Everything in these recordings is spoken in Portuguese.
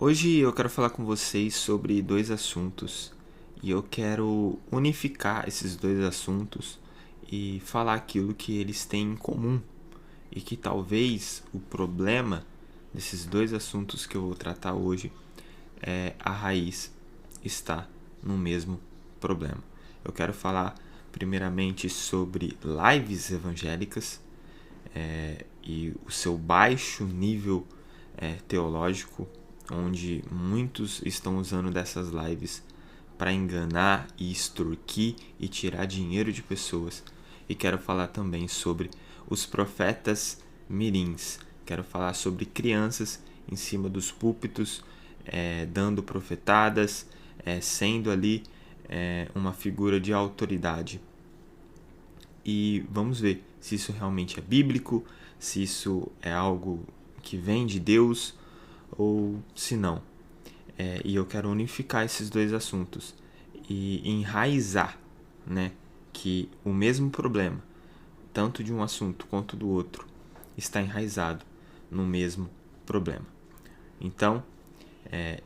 Hoje eu quero falar com vocês sobre dois assuntos e eu quero unificar esses dois assuntos e falar aquilo que eles têm em comum e que talvez o problema desses dois assuntos que eu vou tratar hoje a raiz está no mesmo problema. Eu quero falar primeiramente sobre lives evangélicas e o seu baixo nível teológico, onde muitos estão usando dessas lives para enganar e extorquir e tirar dinheiro de pessoas. E quero falar também sobre os profetas mirins. Quero falar sobre crianças em cima dos púlpitos, dando profetadas, sendo ali uma figura de autoridade. E vamos ver se isso realmente é bíblico, se isso é algo que vem de Deus ou se não. E eu quero unificar esses dois assuntos e enraizar, né, que o mesmo problema, tanto de um assunto quanto do outro, está enraizado no mesmo problema. Então,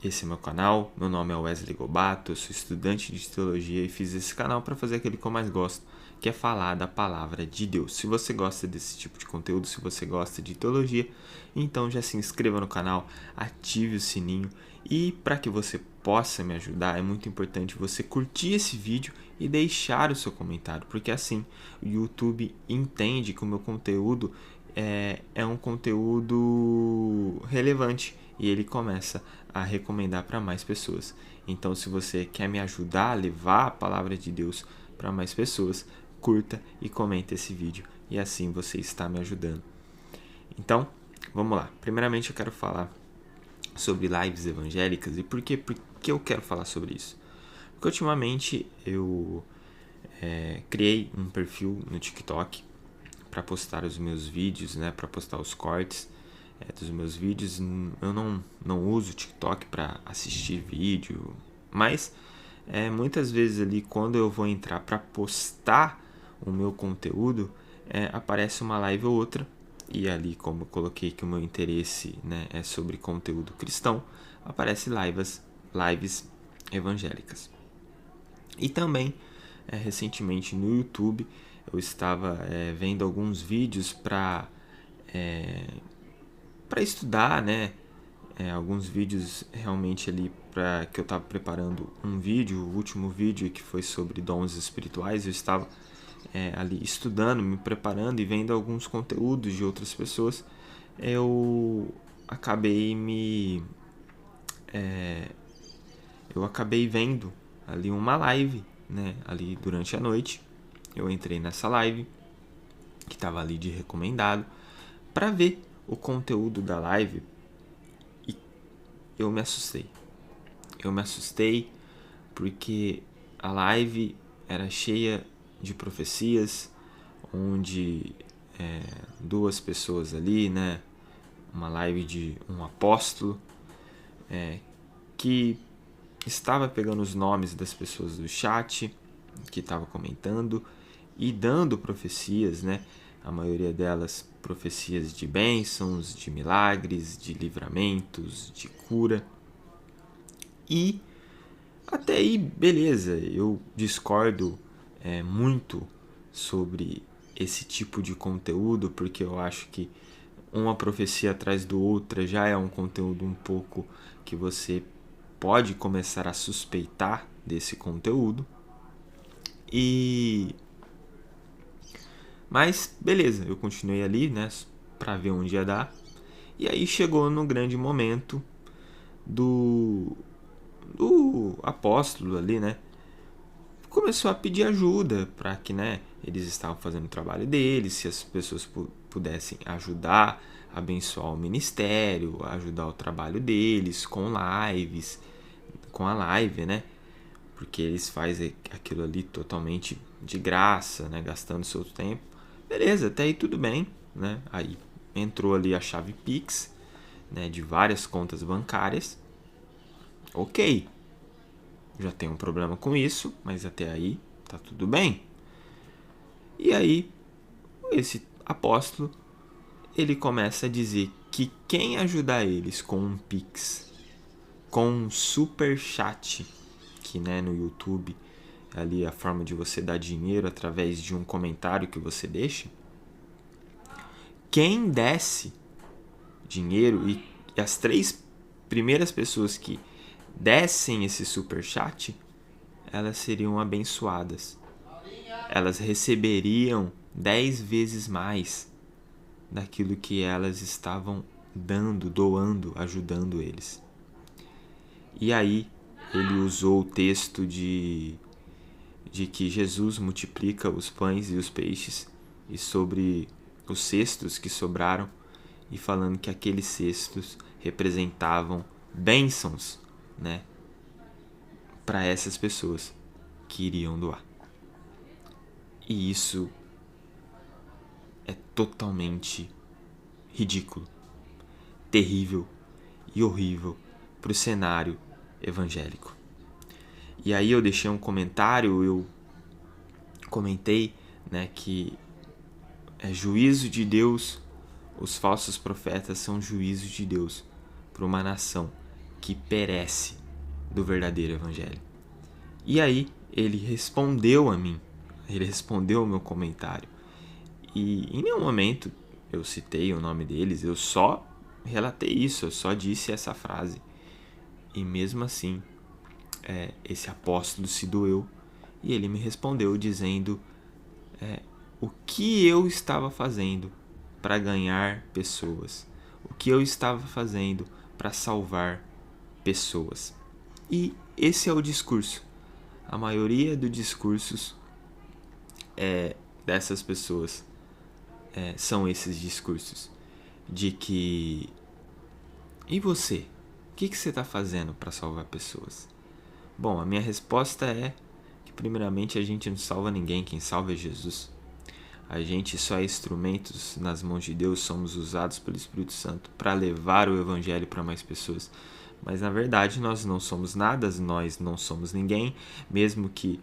esse é meu canal, meu nome é Wesley Gobato, eu sou estudante de teologia e fiz esse canal para fazer aquilo que eu mais gosto, que é falar da palavra de Deus. Se você gosta desse tipo de conteúdo, se você gosta de teologia, então já se inscreva no canal, ative o sininho e para que você possa me ajudar, é muito importante você curtir esse vídeo e deixar o seu comentário, porque assim o YouTube entende que o meu conteúdo é um conteúdo relevante e ele começa a recomendar para mais pessoas. Então, se você quer me ajudar a levar a palavra de Deus para mais pessoas, curta e comenta esse vídeo e assim você está me ajudando. Então, vamos lá. Primeiramente, eu quero falar sobre lives evangélicas e por que eu quero falar sobre isso? Porque ultimamente eu criei um perfil no TikTok para postar os meus vídeos, né, para postar os cortes dos meus vídeos. Eu não uso o TikTok para assistir vídeo, mas muitas vezes ali quando eu vou entrar para postar o meu conteúdo, aparece uma live ou outra, e ali como eu coloquei que o meu interesse, né, é sobre conteúdo cristão, aparece lives evangélicas. E também recentemente no YouTube eu estava vendo alguns vídeos para estudar, né? Alguns vídeos realmente ali para que eu estava preparando um vídeo, o último vídeo que foi sobre dons espirituais, eu estava ali estudando, me preparando e vendo alguns conteúdos de outras pessoas. Eu acabei eu acabei vendo ali uma live, né? Ali durante a noite, eu entrei nessa live que estava ali de recomendado para ver o conteúdo da live e eu me assustei. Eu me assustei porque a live era cheia de profecias, onde duas pessoas ali, né, uma live de um apóstolo que estava pegando os nomes das pessoas do chat que estava comentando e dando profecias, né? A maioria delas profecias de bênçãos, de milagres, de livramentos, de cura. E até aí, beleza, eu discordo muito sobre esse tipo de conteúdo, porque eu acho que uma profecia atrás do outra já é um conteúdo um pouco que você pode começar a suspeitar desse conteúdo. Mas beleza, eu continuei ali, né, para ver onde ia dar. E aí chegou no grande momento do apóstolo ali, né? Começou a pedir ajuda para que, né, eles estavam fazendo o trabalho deles, se as pessoas pudessem ajudar, abençoar o ministério, ajudar o trabalho deles com lives, com a live, né? Porque eles fazem aquilo ali totalmente de graça, né, gastando seu tempo. Beleza, até aí tudo bem, né? Aí entrou ali a chave Pix, né, de várias contas bancárias. Ok, já tem um problema com isso, mas até aí tá tudo bem. E aí, esse apóstolo, ele começa a dizer que quem ajudar eles com um Pix com um super chat, que, né, no YouTube, ali a forma de você dar dinheiro através de um comentário que você deixa, quem desse dinheiro e as 3 primeiras pessoas que dessem esse super chat, elas seriam abençoadas. Elas receberiam 10 vezes mais daquilo que elas estavam dando, doando, ajudando eles. E aí ele usou o texto de que Jesus multiplica os pães e os peixes, e sobre os cestos que sobraram, e falando que aqueles cestos representavam bênçãos, né, para essas pessoas que iriam doar. E isso é totalmente ridículo, terrível e horrível para o cenário evangélico. E aí eu deixei um comentário, eu comentei, né, que é juízo de Deus, os falsos profetas são juízo de Deus para uma nação que perece do verdadeiro evangelho. E aí ele respondeu a mim, ele respondeu ao meu comentário. E em nenhum momento eu citei o nome deles, eu só relatei isso, eu só disse essa frase. E mesmo assim, esse apóstolo se doeu e ele me respondeu dizendo o que eu estava fazendo para ganhar pessoas, o que eu estava fazendo para salvar pessoas. E esse é o discurso. A maioria dos discursos dessas pessoas são esses discursos de que e você? O que você está fazendo para salvar pessoas? Bom, a minha resposta é que primeiramente a gente não salva ninguém, quem salva é Jesus. A gente só é instrumentos nas mãos de Deus, somos usados pelo Espírito Santo para levar o Evangelho para mais pessoas. Mas na verdade nós não somos nada, nós não somos ninguém, mesmo que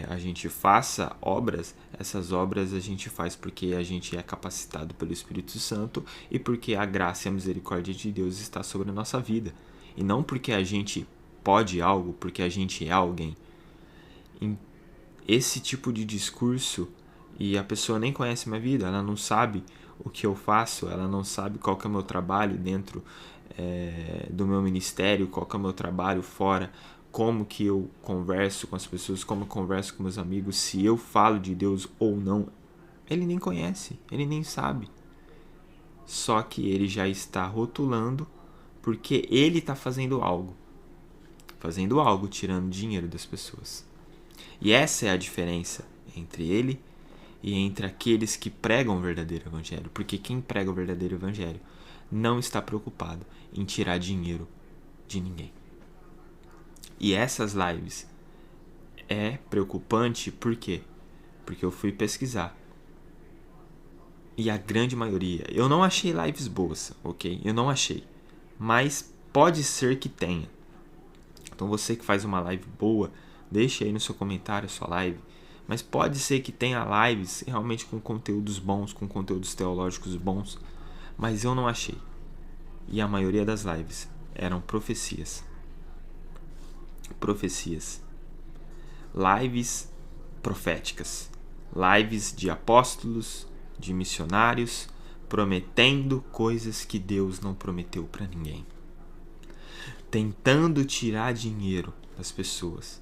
a gente faça obras, essas obras a gente faz porque a gente é capacitado pelo Espírito Santo e porque a graça e a misericórdia de Deus está sobre a nossa vida. E não porque a gente pode algo, porque a gente é alguém. Esse tipo de discurso, e a pessoa nem conhece minha vida, ela não sabe o que eu faço, ela não sabe qual que é o meu trabalho dentro do meu ministério, qual que é o meu trabalho fora, como que eu converso com as pessoas, como eu converso com meus amigos, se eu falo de Deus ou não. Ele nem conhece, ele nem sabe. Só que ele já está rotulando porque ele está fazendo algo, tirando dinheiro das pessoas. E essa é a diferença entre ele e entre aqueles que pregam o verdadeiro evangelho. Porque quem prega o verdadeiro evangelho não está preocupado em tirar dinheiro de ninguém. E essas lives é preocupante por quê? Porque eu fui pesquisar. E a grande maioria, eu não achei lives boas, ok? Eu não achei. Mas pode ser que tenha. Então você que faz uma live boa, deixe aí no seu comentário a sua live. Mas pode ser que tenha lives realmente com conteúdos bons, com conteúdos teológicos bons. Mas eu não achei. E a maioria das lives eram profecias. Profecias. Lives proféticas. Lives de apóstolos, de missionários, prometendo coisas que Deus não prometeu para ninguém. Tentando tirar dinheiro das pessoas.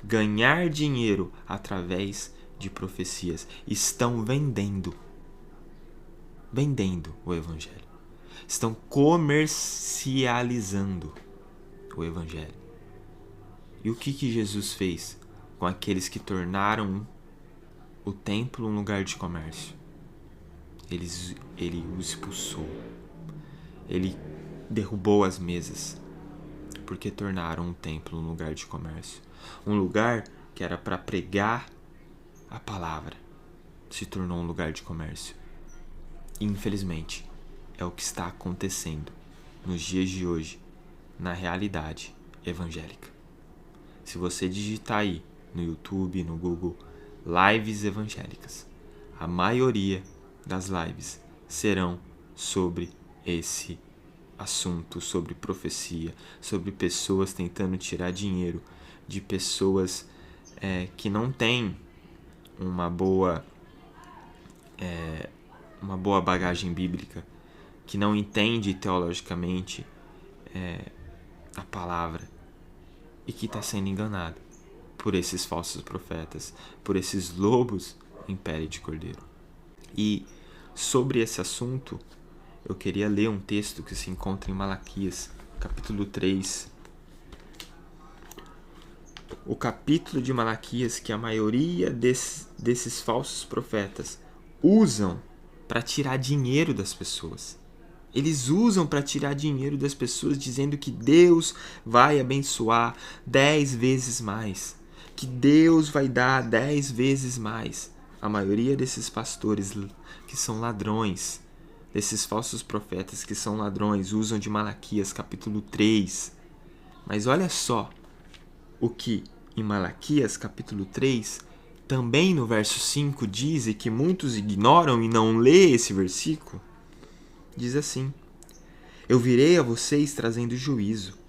Ganhar dinheiro através de profecias. Estão vendendo o evangelho. Estão comercializando o evangelho. E o que Jesus fez com aqueles que tornaram o templo um lugar de comércio? Ele os expulsou. Ele derrubou as mesas, porque tornaram o templo um lugar de comércio. Um lugar que era para pregar a palavra se tornou um lugar de comércio. E, infelizmente, é o que está acontecendo nos dias de hoje na realidade evangélica. Se você digitar aí no YouTube, no Google, lives evangélicas, a maioria das lives serão sobre esse assunto sobre profecia, sobre pessoas tentando tirar dinheiro de pessoas que não têm uma boa bagagem bíblica, que não entende teologicamente a palavra e que está sendo enganado por esses falsos profetas, por esses lobos em pele de cordeiro. E sobre esse assunto, eu queria ler um texto que se encontra em Malaquias, capítulo 3. O capítulo de Malaquias que a maioria desses falsos profetas usam para tirar dinheiro das pessoas. Eles usam para tirar dinheiro das pessoas dizendo que Deus vai abençoar 10 vezes mais. Que Deus vai dar 10 vezes mais. A maioria desses pastores que são ladrões, desses falsos profetas que são ladrões, usam de Malaquias capítulo 3. Mas olha só o que em Malaquias capítulo 3, também no verso 5 diz, e que muitos ignoram e não lê esse versículo, diz assim: eu virei a vocês trazendo juízo.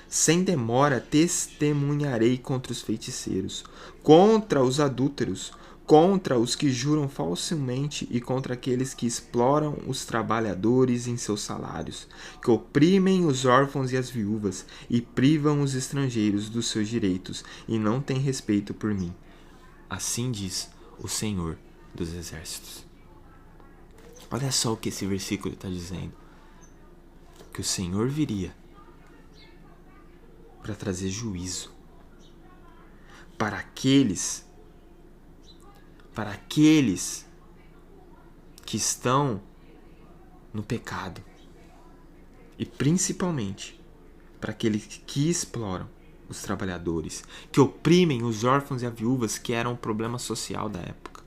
Sem demora testemunharei contra os feiticeiros, contra os adúlteros, contra os que juram falsamente e contra aqueles que exploram os trabalhadores em seus salários, que oprimem os órfãos e as viúvas e privam os estrangeiros dos seus direitos e não têm respeito por mim. Assim diz o Senhor dos Exércitos. Olha só o que esse versículo está dizendo. Que o Senhor viria para trazer juízo para aqueles que estão no pecado e principalmente para aqueles que exploram os trabalhadores, que oprimem os órfãos e as viúvas, que eram um problema social da época,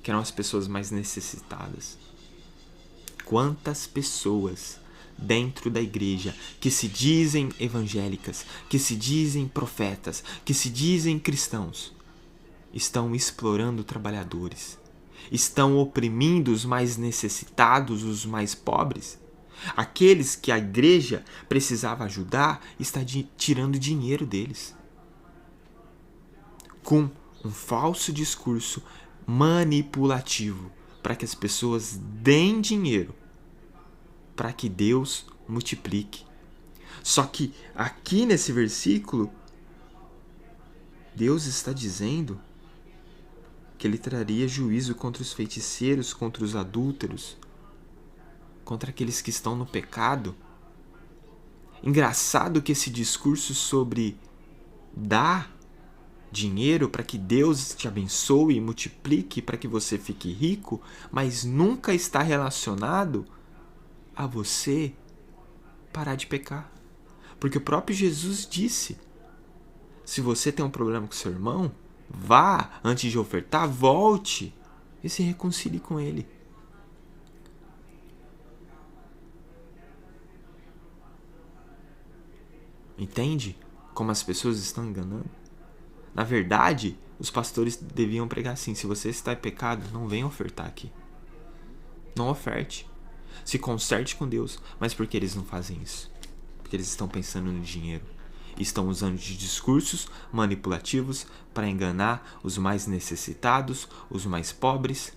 que eram as pessoas mais necessitadas. Quantas pessoas dentro da igreja que se dizem evangélicas, que se dizem profetas, que se dizem cristãos, estão explorando trabalhadores, estão oprimindo os mais necessitados, os mais pobres. Aqueles que a igreja precisava ajudar, está tirando dinheiro deles. Com um falso discurso manipulativo, para que as pessoas deem dinheiro, para que Deus multiplique. Só que aqui nesse versículo, Deus está dizendo que ele traria juízo contra os feiticeiros, contra os adúlteros, contra aqueles que estão no pecado. Engraçado que esse discurso sobre dar dinheiro para que Deus te abençoe e multiplique para que você fique rico, mas nunca está relacionado a você parar de pecar. Porque o próprio Jesus disse: se você tem um problema com seu irmão, vá, antes de ofertar, volte e se reconcilie com ele. Entende como as pessoas estão enganando? Na verdade, os pastores deviam pregar assim: se você está em pecado, não venha ofertar aqui. Não oferte. Se conserte com Deus. Mas por que eles não fazem isso? Porque eles estão pensando no dinheiro. Estão usando de discursos manipulativos para enganar os mais necessitados, os mais pobres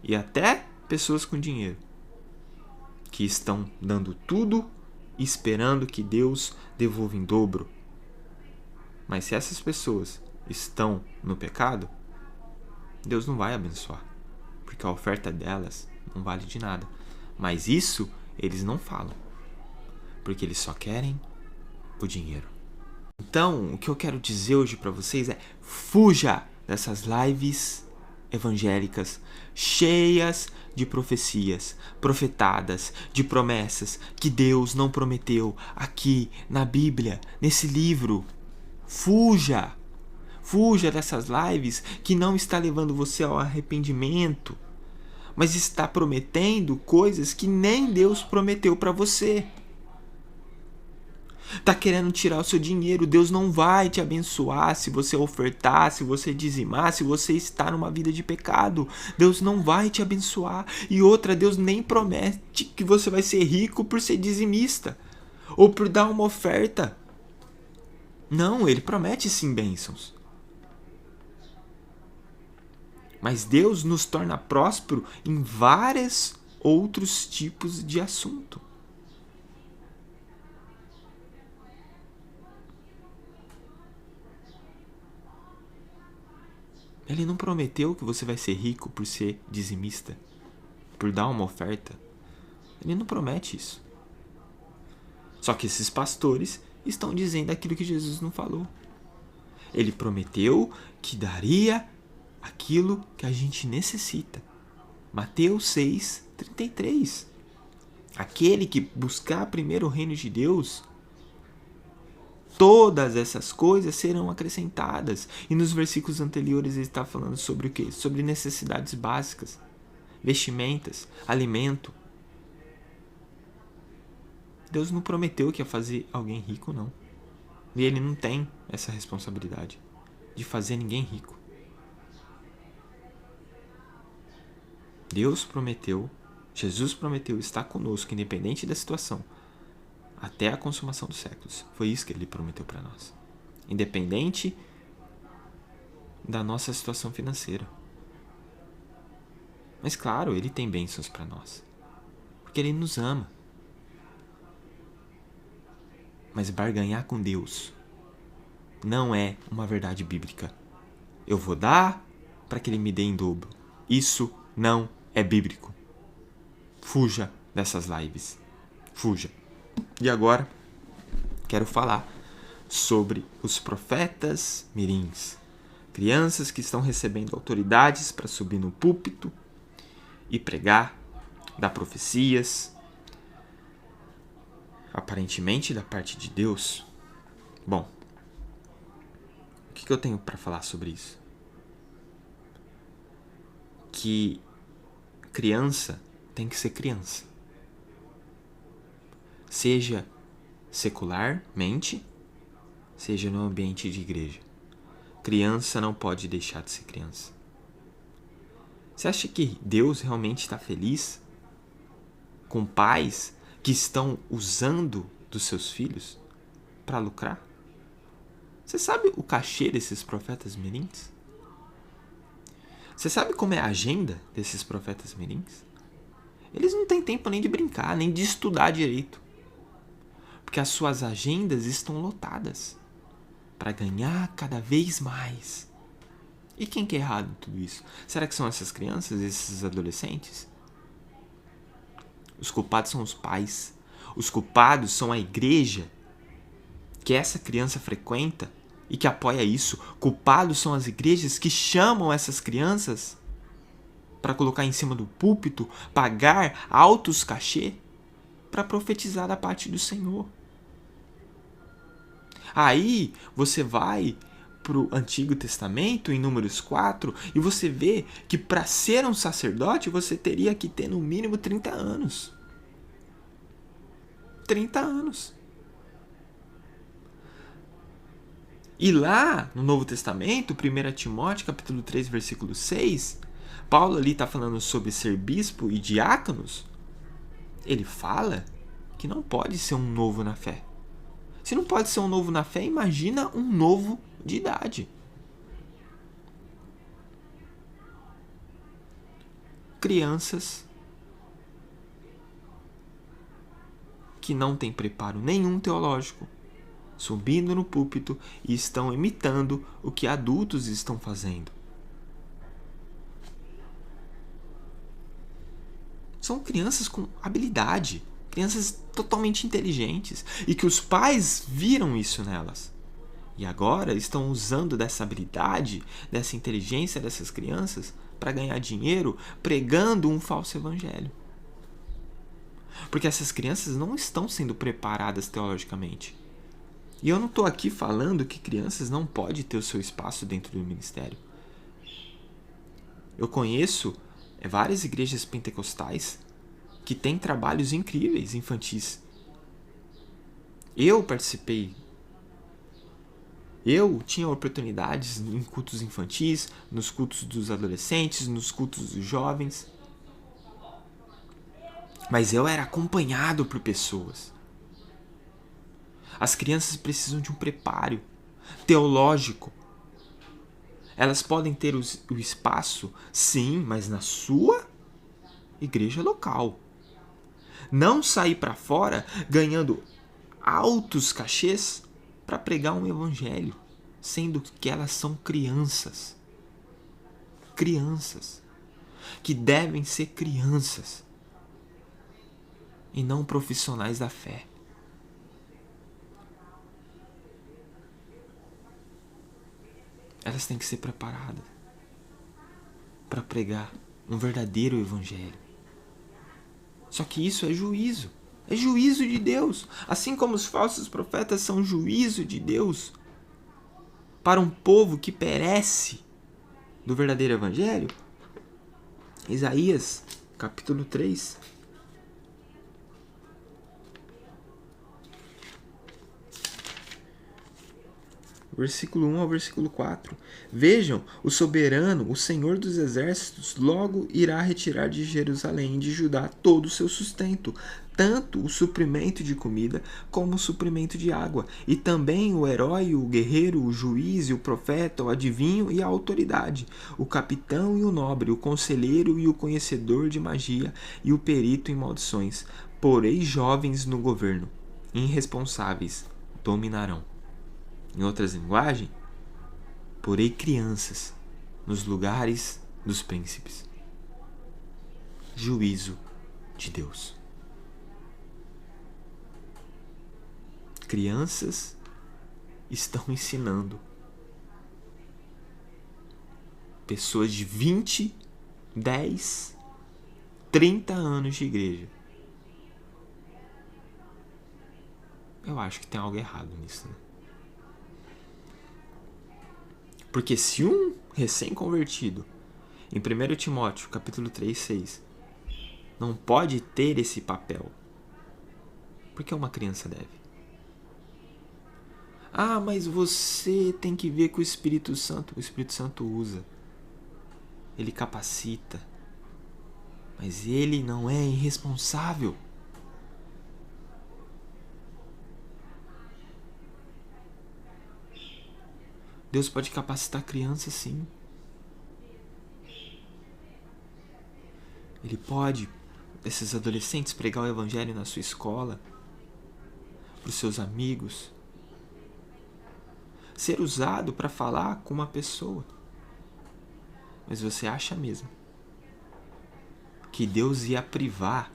e até pessoas com dinheiro, que estão dando tudo esperando que Deus devolva em dobro. Mas se essas pessoas estão no pecado, Deus não vai abençoar, porque a oferta delas não vale de nada. Mas isso eles não falam, porque eles só querem o dinheiro. Então, o que eu quero dizer hoje para vocês é: fuja dessas lives evangélicas cheias de profecias, profetadas, de promessas que Deus não prometeu aqui na Bíblia, nesse livro. Fuja! Fuja dessas lives que não está levando você ao arrependimento, mas está prometendo coisas que nem Deus prometeu para você. Tá querendo tirar o seu dinheiro. Deus não vai te abençoar se você ofertar, se você dizimar, se você está numa vida de pecado. Deus não vai te abençoar. E outra, Deus nem promete que você vai ser rico por ser dizimista ou por dar uma oferta. Não, ele promete sim bênçãos. Mas Deus nos torna próspero em vários outros tipos de assunto. Ele não prometeu que você vai ser rico por ser dizimista, por dar uma oferta. Ele não promete isso. Só que esses pastores estão dizendo aquilo que Jesus não falou. Ele prometeu que daria aquilo que a gente necessita. Mateus 6:33. Aquele que buscar primeiro o reino de Deus, todas essas coisas serão acrescentadas. E nos versículos anteriores ele está falando sobre o quê? Sobre necessidades básicas, vestimentas, alimento. Deus não prometeu que ia fazer alguém rico, não. E ele não tem essa responsabilidade de fazer ninguém rico. Deus prometeu, Jesus prometeu estar conosco, independente da situação, até a consumação dos séculos. Foi isso que ele prometeu para nós. Independente da nossa situação financeira. Mas claro, ele tem bênçãos para nós. Porque ele nos ama. Mas barganhar com Deus não é uma verdade bíblica. Eu vou dar para que ele me dê em dobro. Isso não é bíblico. Fuja dessas lives. Fuja. E agora, quero falar sobre os profetas mirins. Crianças que estão recebendo autoridades para subir no púlpito e pregar, dar profecias, aparentemente da parte de Deus. Bom, o que eu tenho para falar sobre isso? Que criança tem que ser criança. Seja secularmente, seja no ambiente de igreja. Criança não pode deixar de ser criança. Você acha que Deus realmente está feliz com pais que estão usando dos seus filhos para lucrar? Você sabe o cachê desses profetas mirins? Você sabe como é a agenda desses profetas mirins? Eles não têm tempo nem de brincar, nem de estudar direito. Porque as suas agendas estão lotadas para ganhar cada vez mais. E quem que é errado em tudo isso? Será que são essas crianças, esses adolescentes? Os culpados são os pais. Os culpados são a igreja que essa criança frequenta e que apoia isso. Culpados são as igrejas que chamam essas crianças para colocar em cima do púlpito, pagar altos cachê para profetizar da parte do Senhor. Aí você vai para o Antigo Testamento, em Números 4, e você vê que para ser um sacerdote você teria que ter no mínimo 30 anos. 30 anos. E lá no Novo Testamento, 1 Timóteo capítulo 3, versículo 6, Paulo ali está falando sobre ser bispo e diáconos. Ele fala que não pode ser um novo na fé. Se não pode ser um novo na fé, imagina um novo de idade. Crianças que não têm preparo nenhum teológico, subindo no púlpito e estão imitando o que adultos estão fazendo. São crianças com habilidade, crianças totalmente inteligentes e que os pais viram isso nelas. E agora estão usando dessa habilidade, dessa inteligência dessas crianças para ganhar dinheiro pregando um falso evangelho. Porque essas crianças não estão sendo preparadas teologicamente. E eu não estou aqui falando que crianças não podem ter o seu espaço dentro do ministério. Eu conheço várias igrejas pentecostais que têm trabalhos incríveis infantis. Eu participei. Eu tinha oportunidades em cultos infantis, nos cultos dos adolescentes, nos cultos dos jovens. Mas eu era acompanhado por pessoas. As crianças precisam de um preparo teológico. Elas podem ter o espaço, sim, mas na sua igreja local. Não sair para fora ganhando altos cachês para pregar um evangelho, sendo que elas são crianças. Crianças. Que devem ser crianças. E não profissionais da fé. Elas têm que ser preparadas para pregar um verdadeiro evangelho. Só que isso é juízo. É juízo de Deus. Assim como os falsos profetas são juízo de Deus para um povo que perece do verdadeiro evangelho. Isaías, capítulo 3. Versículo 1 ao versículo 4. Vejam, o soberano, o Senhor dos exércitos, logo irá retirar de Jerusalém e de Judá todo o seu sustento, tanto o suprimento de comida como o suprimento de água, e também o herói, o guerreiro, o juiz e o profeta, o adivinho e a autoridade, o capitão e o nobre, o conselheiro e o conhecedor de magia e o perito em maldições. Porém, jovens no governo, irresponsáveis, dominarão. Em outras linguagens, porém crianças nos lugares dos príncipes. Juízo de Deus. Crianças estão ensinando pessoas de 20, 10, 30 anos de igreja. Eu acho que tem algo errado nisso, né? Porque se um recém-convertido, em 1 Timóteo, capítulo 3, 6, não pode ter esse papel, por que uma criança deve? Ah, mas você tem que ver com o Espírito Santo usa. Ele capacita. Mas ele não é irresponsável. Deus pode capacitar a criança, sim. Ele pode, esses adolescentes, pregar o evangelho na sua escola, para os seus amigos. Ser usado para falar com uma pessoa. Mas você acha mesmo que Deus ia privar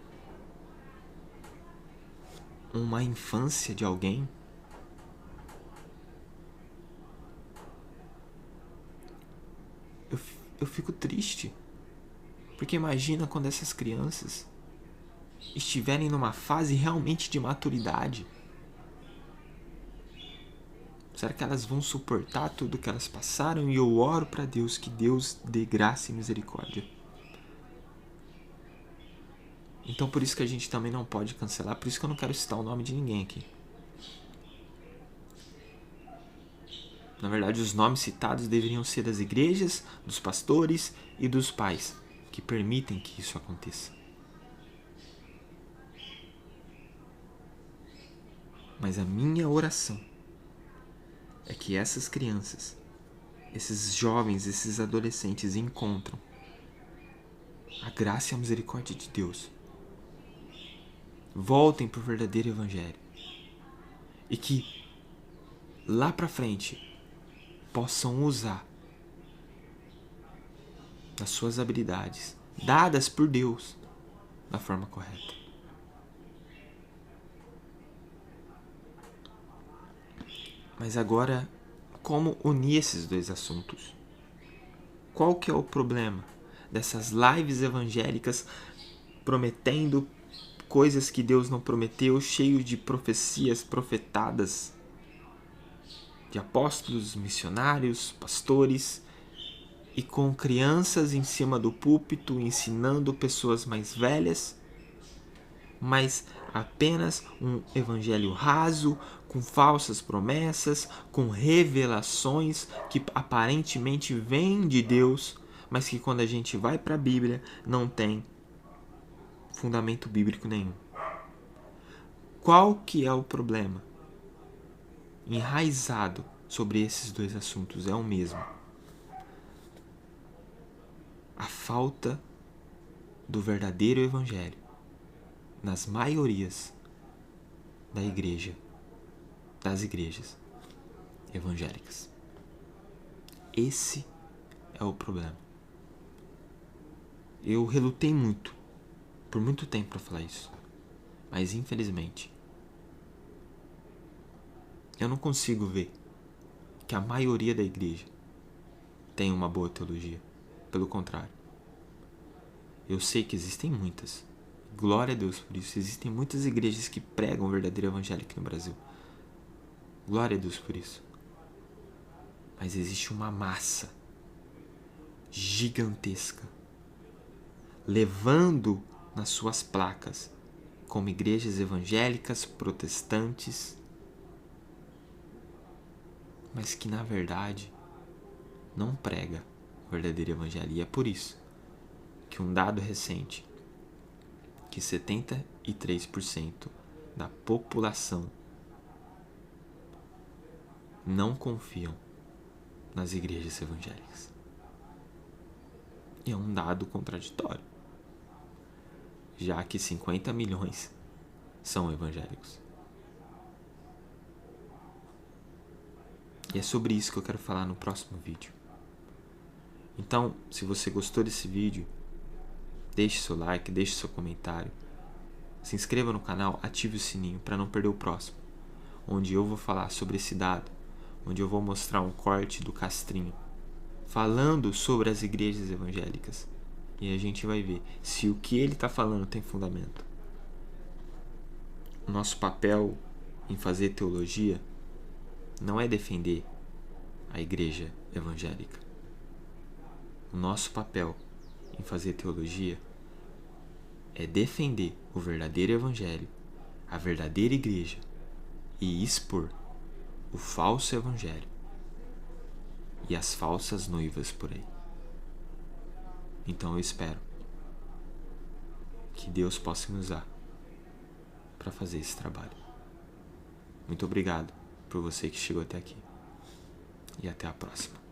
uma infância de alguém? Eu fico triste. Porque imagina quando essas crianças estiverem numa fase realmente de maturidade. Será que elas vão suportar tudo que elas passaram? E eu oro para Deus que Deus dê graça e misericórdia. Então por isso que a gente também não pode cancelar. Por isso que eu não quero citar o nome de ninguém aqui. Na verdade, os nomes citados deveriam ser das igrejas, dos pastores e dos pais que permitem que isso aconteça. Mas a minha oração é que essas crianças, esses jovens, esses adolescentes encontram a graça e a misericórdia de Deus. Voltem para o verdadeiro evangelho. E que lá para frente possam usar das suas habilidades dadas por Deus da forma correta. Mas agora, como unir esses dois assuntos? Qual que é o problema dessas lives evangélicas prometendo coisas que Deus não prometeu, cheio de profecias profetadas de apóstolos, missionários, pastores, e com crianças em cima do púlpito ensinando pessoas mais velhas, mas apenas um evangelho raso, com falsas promessas, com revelações que aparentemente vêm de Deus, mas que quando a gente vai para a Bíblia não tem fundamento bíblico nenhum. Qual que é o problema? Enraizado sobre esses dois assuntos é o mesmo. A falta do verdadeiro evangelho nas maiorias das igrejas evangélicas. Esse é o problema. Eu relutei por muito tempo para falar isso, mas infelizmente eu não consigo ver que a maioria da igreja tem uma boa teologia. Pelo contrário, eu sei que existem muitas. Glória a Deus por isso. Existem muitas igrejas que pregam o verdadeiro evangelho aqui no Brasil. Glória a Deus por isso. Mas existe uma massa gigantesca levando nas suas placas como igrejas evangélicas, protestantes, mas que na verdade não prega o verdadeiro evangelho. E é por isso que um dado recente, que 73% da população não confiam nas igrejas evangélicas. E é um dado contraditório, já que 50 milhões são evangélicos. E é sobre isso que eu quero falar no próximo vídeo. Então, se você gostou desse vídeo, deixe seu like, deixe seu comentário, se inscreva no canal, ative o sininho para não perder o próximo, onde eu vou falar sobre esse dado, onde eu vou mostrar um corte do Castrinho falando sobre as igrejas evangélicas. E a gente vai ver se o que ele está falando tem fundamento. O nosso papel em fazer teologia não é defender a igreja evangélica. O nosso papel em fazer teologia é defender o verdadeiro evangelho, a verdadeira igreja, e expor o falso evangelho e as falsas noivas por aí. Então eu espero que Deus possa me usar para fazer esse trabalho. Muito obrigado por você que chegou até aqui. E até a próxima.